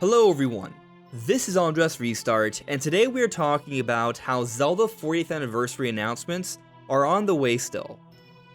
Hello everyone, this is Andres Restart, and today we are talking about how Zelda 40th anniversary announcements are on the way still.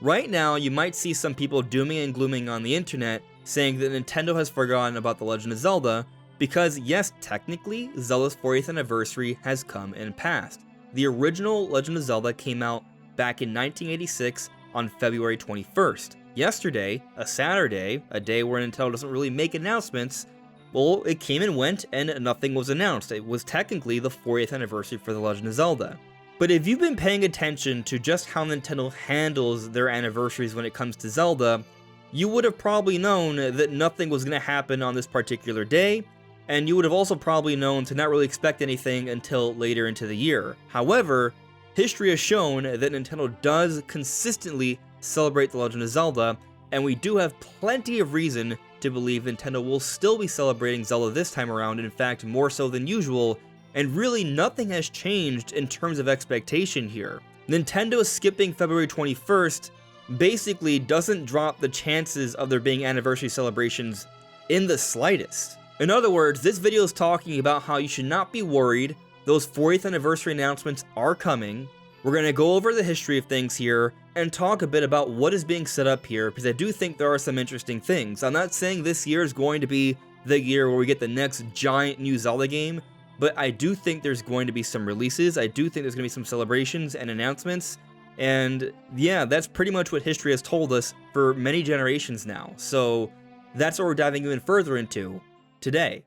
Right now, you might see some people dooming and glooming on the internet saying that Nintendo has forgotten about The Legend of Zelda, because yes, technically, Zelda's 40th anniversary has come and passed. The original Legend of Zelda came out back in 1986 on February 21st. Yesterday, a Saturday, a day where Nintendo doesn't really make announcements, well, it came and went and nothing was announced. It was technically the 40th anniversary for The Legend of Zelda. But if you've been paying attention to just how Nintendo handles their anniversaries when it comes to Zelda, you would have probably known that nothing was going to happen on this particular day, and you would have also probably known to not really expect anything until later into the year. However, history has shown that Nintendo does consistently celebrate The Legend of Zelda, and we do have plenty of reason to believe Nintendo will still be celebrating Zelda this time around, in fact more so than usual, and really nothing has changed in terms of expectation here. Nintendo skipping February 21st basically doesn't drop the chances of there being anniversary celebrations in the slightest. In other words, this video is talking about how you should not be worried. Those 40th anniversary announcements are coming. We're going to go over the history of things here and talk a bit about what is being set up here, because I do think there are some interesting things. I'm not saying this year is going to be the year where we get the next giant new Zelda game, but I do think there's going to be some releases. I do think there's going to be some celebrations and announcements, and yeah, that's pretty much what history has told us for many generations now. So that's what we're diving even further into today.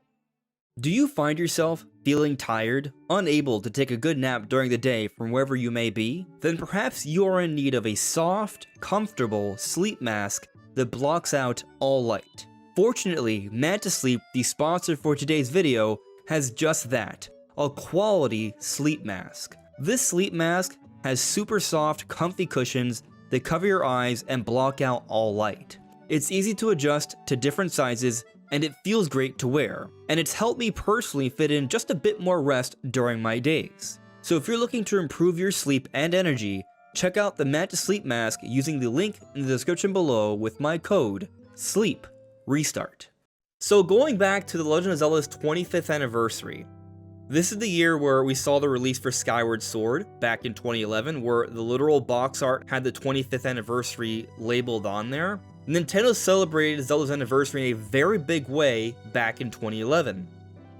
Do you find yourself feeling tired, unable to take a good nap during the day from wherever you may be? Then perhaps you are in need of a soft, comfortable sleep mask that blocks out all light. Fortunately, Mantis Sleep, the sponsor for today's video, has just that, a quality sleep mask. This sleep mask has super soft, comfy cushions that cover your eyes and block out all light. It's easy to adjust to different sizes, and it feels great to wear, and it's helped me personally fit in just a bit more rest during my days. So if you're looking to improve your sleep and energy, check out the Mantis Sleep Mask using the link in the description below with my code SLEEPRESTART. So going back to The Legend of Zelda's 25th anniversary, this is the year where we saw the release for Skyward Sword back in 2011, where the literal box art had the 25th anniversary labeled on there. Nintendo celebrated Zelda's anniversary in a very big way back in 2011.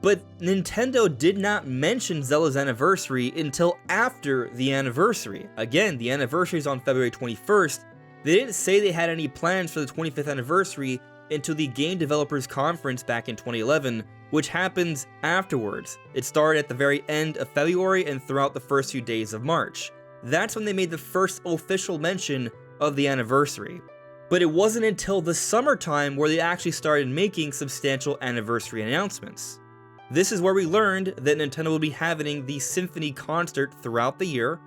But Nintendo did not mention Zelda's anniversary until after the anniversary. Again, the anniversary is on February 21st. They didn't say they had any plans for the 25th anniversary until the Game Developers Conference back in 2011, which happens afterwards. It started at the very end of February and throughout the first few days of March. That's when they made the first official mention of the anniversary. But it wasn't until the summertime where they actually started making substantial anniversary announcements. This is where we learned that Nintendo will be having the Symphony concert throughout the year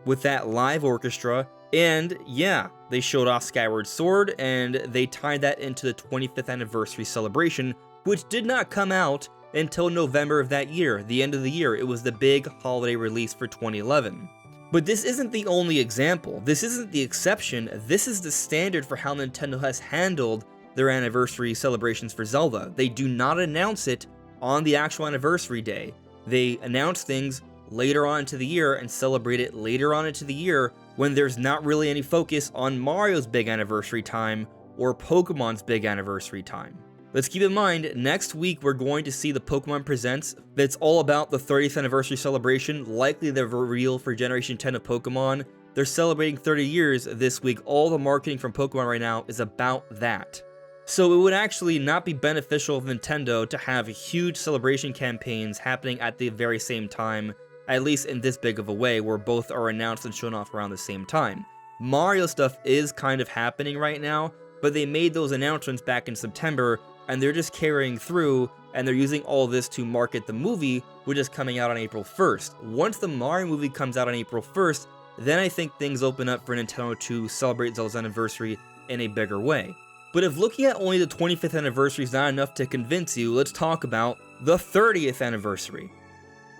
with that live orchestra, and yeah, they showed off Skyward Sword and they tied that into the 25th anniversary celebration, which did not come out until November of that year, the end of the year. It was the big holiday release for 2011. But this isn't the only example, this isn't the exception, this is the standard for how Nintendo has handled their anniversary celebrations for Zelda. They do not announce it on the actual anniversary day. They announce things later on into the year and celebrate it later on into the year when there's not really any focus on Mario's big anniversary time or Pokemon's big anniversary time. Let's keep in mind, next week we're going to see the Pokemon Presents that's all about the 30th anniversary celebration, likely the reveal for Generation 10 of Pokemon. They're celebrating 30 years this week. All the marketing from Pokemon right now is about that. So it would actually not be beneficial of Nintendo to have huge celebration campaigns happening at the very same time, at least in this big of a way, where both are announced and shown off around the same time. Mario stuff is kind of happening right now, but they made those announcements back in September, and they're just carrying through, and they're using all this to market the movie, which is coming out on April 1st. Once the Mario movie comes out on April 1st, then I think things open up for Nintendo to celebrate Zelda's anniversary in a bigger way. But if looking at only the 25th anniversary is not enough to convince you, let's talk about the 30th anniversary.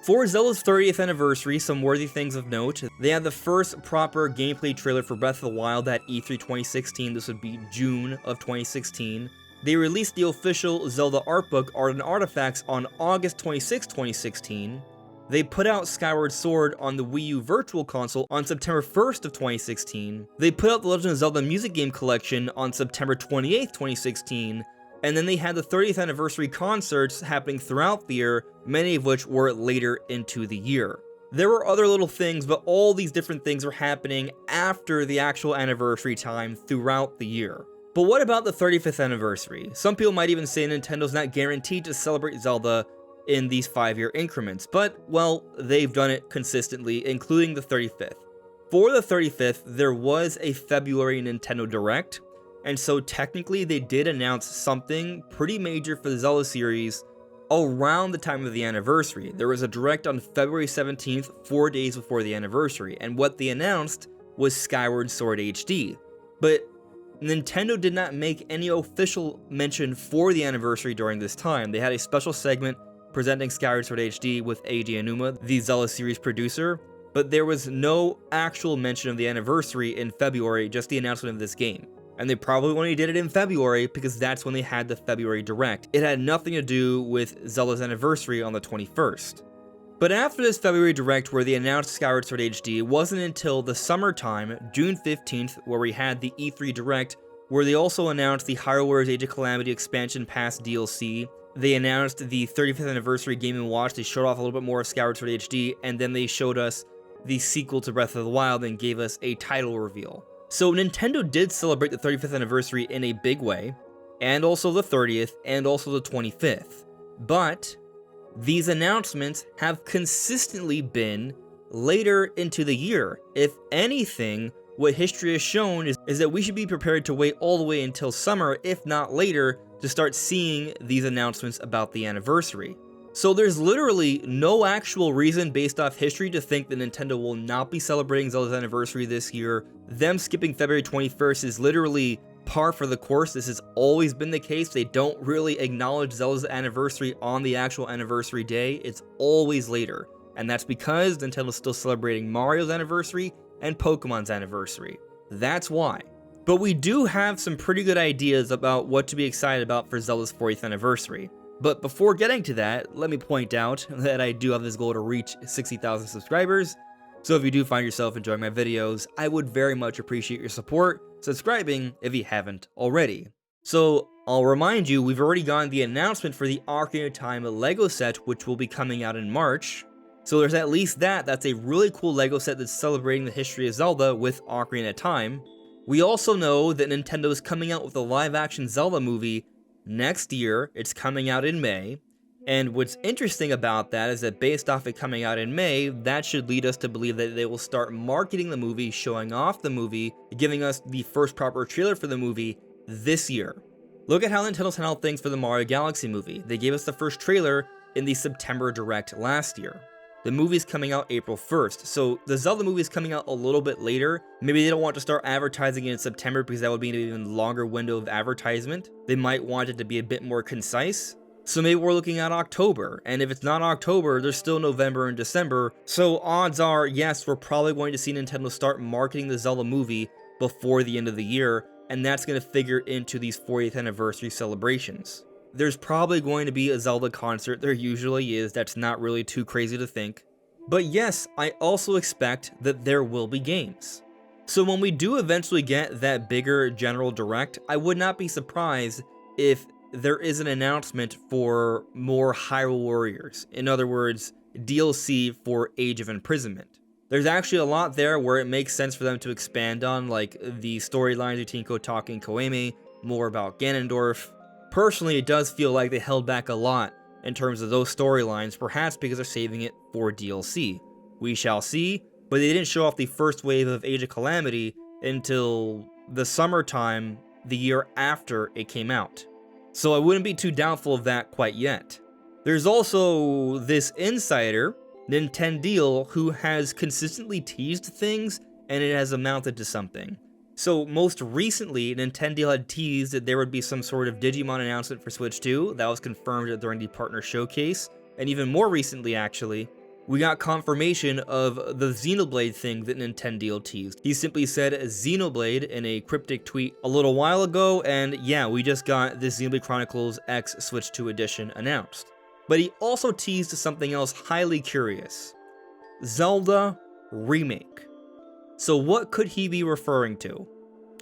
For Zelda's 30th anniversary, some worthy things of note: they had the first proper gameplay trailer for Breath of the Wild at E3 2016, this would be June of 2016. They released the official Zelda art book Art and Artifacts on August 26, 2016. They put out Skyward Sword on the Wii U Virtual Console on September 1st of 2016. They put out the Legend of Zelda Music Game Collection on September 28th, 2016. And then they had the 30th anniversary concerts happening throughout the year, many of which were later into the year. There were other little things, but all these different things were happening after the actual anniversary time throughout the year. But what about the 35th anniversary? Some people might even say Nintendo's not guaranteed to celebrate Zelda in these 5-year increments, but, well, they've done it consistently, including the 35th. For the 35th, there was a February Nintendo Direct, and so technically they did announce something pretty major for the Zelda series around the time of the anniversary. There was a Direct on February 17th, 4 days before the anniversary, and what they announced was Skyward Sword HD. But Nintendo did not make any official mention for the anniversary during this time. They had a special segment presenting Skyward Sword HD with Eiji Aonuma, the Zelda series producer, but there was no actual mention of the anniversary in February, just the announcement of this game. And they probably only did it in February because that's when they had the February Direct. It had nothing to do with Zelda's anniversary on the 21st. But after this February Direct where they announced Skyward Sword HD, it wasn't until the summertime, June 15th, where we had the E3 Direct, where they also announced the Hyrule Warriors Age of Calamity Expansion Pass DLC. They announced the 35th anniversary Game & Watch. They showed off a little bit more of Skyward Sword HD, and then they showed us the sequel to Breath of the Wild and gave us a title reveal. So Nintendo did celebrate the 35th anniversary in a big way, and also the 30th, and also the 25th. But these announcements have consistently been later into the year. If anything, what history has shown is that we should be prepared to wait all the way until summer, if not later, to start seeing these announcements about the anniversary. So there's literally no actual reason based off history to think that Nintendo will not be celebrating Zelda's anniversary this year. Them skipping February 21st is literally par for the course. This has always been the case. They don't really acknowledge Zelda's anniversary on the actual anniversary day. It's always later. And that's because Nintendo's still celebrating Mario's anniversary and Pokemon's anniversary. That's why. But we do have some pretty good ideas about what to be excited about for Zelda's 40th anniversary. But before getting to that, let me point out that I do have this goal to reach 60,000 subscribers. So if you do find yourself enjoying my videos, I would very much appreciate your support, subscribing if you haven't already. So I'll remind you, we've already gotten the announcement for the Ocarina of Time Lego set, which will be coming out in March. So there's at least that. That's a really cool Lego set that's celebrating the history of Zelda with Ocarina of Time. We also know that Nintendo is coming out with a live-action Zelda movie next year. It's coming out in May. And what's interesting about that is that based off it coming out in May, that should lead us to believe that they will start marketing the movie, showing off the movie, giving us the first proper trailer for the movie this year. Look at how Nintendo's handled things for the Mario Galaxy movie. They gave us the first trailer in the September Direct last year. The movie's coming out April 1st, so the Zelda movie is coming out a little bit later. Maybe they don't want to start advertising it in September because that would be an even longer window of advertisement. They might want it to be a bit more concise. So maybe we're looking at October, and if it's not October, there's still November and December. So odds are, yes, we're probably going to see Nintendo start marketing the Zelda movie before the end of the year, and that's going to figure into these 40th anniversary celebrations. There's probably going to be a Zelda concert, there usually is, that's not really too crazy to think. But yes, I also expect that there will be games. So when we do eventually get that bigger general direct, I would not be surprised if there is an announcement for more Hyrule Warriors. In other words, DLC for Age of Imprisonment. There's actually a lot there where it makes sense for them to expand on, like the storylines between Kotaka and Koemi, more about Ganondorf. Personally, it does feel like they held back a lot in terms of those storylines, perhaps because they're saving it for DLC. We shall see, but they didn't show off the first wave of Age of Calamity until the summertime the year after it came out. So I wouldn't be too doubtful of that quite yet. There's also this insider, Nintendo, who has consistently teased things and it has amounted to something. So most recently, Nintendo had teased that there would be some sort of Digimon announcement for Switch 2. That was confirmed during the partner showcase. And even more recently, actually, we got confirmation of the Xenoblade thing that Nintendo teased. He simply said Xenoblade in a cryptic tweet a little while ago, and yeah, we just got this Xenoblade Chronicles X Switch 2 edition announced. But he also teased something else highly curious. Zelda Remake. So what could he be referring to?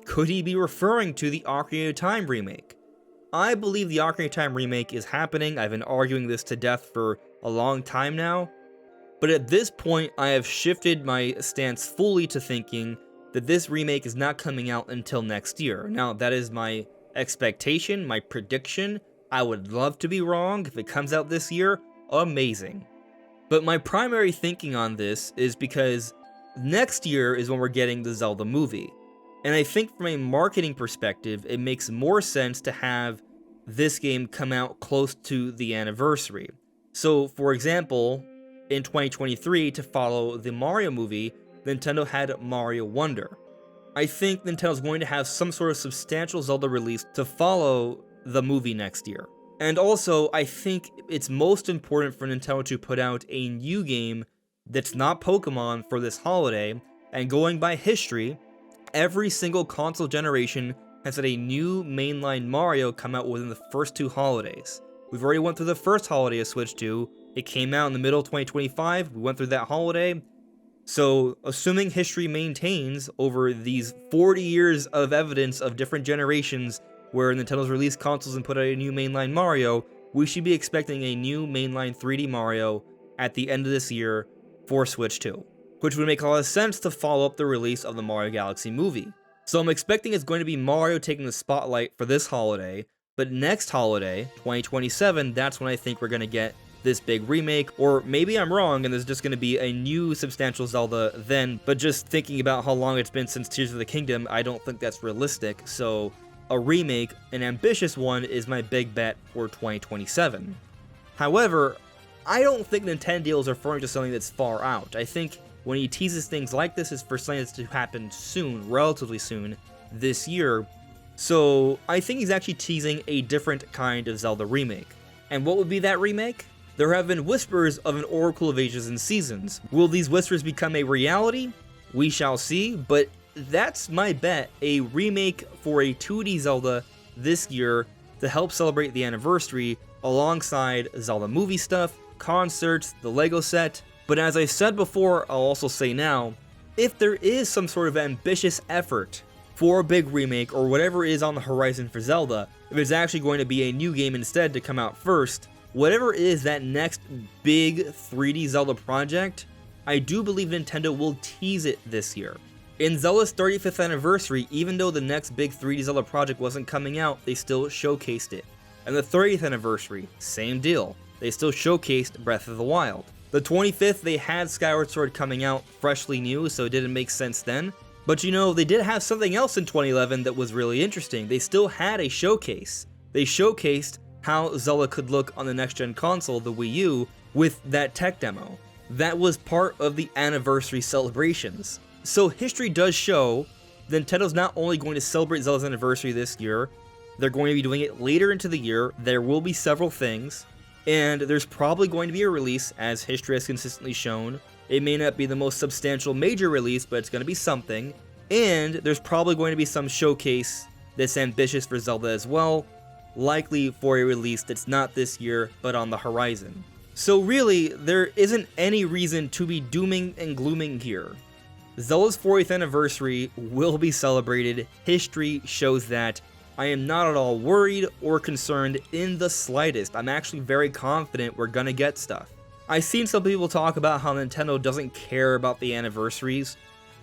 Could he be referring to the Ocarina of Time remake? I believe the Ocarina of Time remake is happening. I've been arguing this to death for a long time now. But at this point, I have shifted my stance fully to thinking that this remake is not coming out until next year. Now, that is my expectation, my prediction. I would love to be wrong. If it comes out this year, amazing. But my primary thinking on this is because next year is when we're getting the Zelda movie. And I think from a marketing perspective, it makes more sense to have this game come out close to the anniversary. So, for example, in 2023, to follow the Mario movie, Nintendo had Mario Wonder. I think Nintendo's going to have some sort of substantial Zelda release to follow the movie next year. And also, I think it's most important for Nintendo to put out a new game that's not Pokemon for this holiday, and going by history, every single console generation has had a new mainline Mario come out within the first 2 holidays. We've already went through the first holiday of Switch 2, it came out in the middle of 2025, we went through that holiday. So, assuming history maintains over these 40 years of evidence of different generations where Nintendo's released consoles and put out a new mainline Mario, we should be expecting a new mainline 3D Mario at the end of this year for Switch 2, which would make a lot of sense to follow up the release of the Mario Galaxy movie. So I'm expecting it's going to be Mario taking the spotlight for this holiday, but next holiday, 2027, that's when I think we're going to get this big remake, or maybe I'm wrong and there's just going to be a new substantial Zelda then, but just thinking about how long it's been since Tears of the Kingdom, I don't think that's realistic, so a remake, an ambitious one, is my big bet for 2027. However, I don't think Nintendo is referring to something that's far out. I think when he teases things like this, it's for something that's to happen soon, relatively soon, this year. So I think he's actually teasing a different kind of Zelda remake. And what would be that remake? There have been whispers of an Oracle of Ages and Seasons. Will these whispers become a reality? We shall see, but that's my bet, a remake for a 2D Zelda this year to help celebrate the anniversary alongside Zelda movie stuff, concerts, the Lego set. But as I said before, I'll also say now, if there is some sort of ambitious effort for a big remake or whatever is on the horizon for Zelda, if it's actually going to be a new game instead to come out first, whatever is that next big 3D Zelda project, I do believe Nintendo will tease it this year. In Zelda's 35th anniversary, even though the next big 3D Zelda project wasn't coming out, they still showcased it. And the 30th anniversary, same deal. They still showcased Breath of the Wild. The 25th, they had Skyward Sword coming out freshly new, so it didn't make sense then. But you know, they did have something else in 2011 that was really interesting. They still had a showcase. They showcased how Zelda could look on the next-gen console, the Wii U, with that tech demo. That was part of the anniversary celebrations. So history does show Nintendo's not only going to celebrate Zelda's anniversary this year, they're going to be doing it later into the year. There will be several things, and there's probably going to be a release, as history has consistently shown. It may not be the most substantial major release, but it's going to be something. And there's probably going to be some showcase that's ambitious for Zelda as well, likely for a release that's not this year, but on the horizon. So really, there isn't any reason to be dooming and glooming here. Zelda's 40th anniversary will be celebrated. History shows that. I am not at all worried or concerned in the slightest. I'm actually very confident we're gonna get stuff. I've seen some people talk about how Nintendo doesn't care about the anniversaries,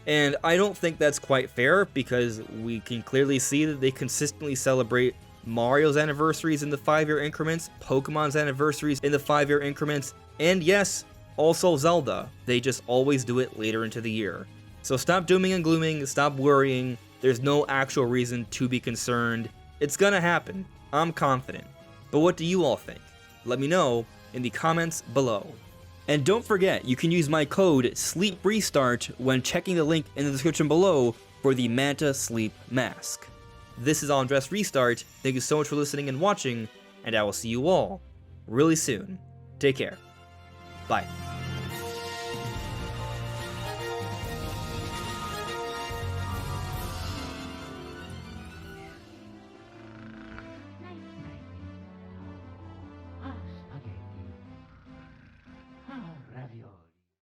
and I don't think that's quite fair because we can clearly see that they consistently celebrate Mario's anniversaries in the 5-year increments, Pokemon's anniversaries in the 5-year increments, and yes, also Zelda. They just always do it later into the year. So stop dooming and glooming, stop worrying. There's no actual reason to be concerned. It's gonna happen. I'm confident. But what do you all think? Let me know in the comments below. And don't forget, you can use my code SLEEPRESTART when checking the link in the description below for the Mantis Sleep mask. This is Undress Restart. Thank you so much for listening and watching, and I will see you all really soon. Take care. Bye.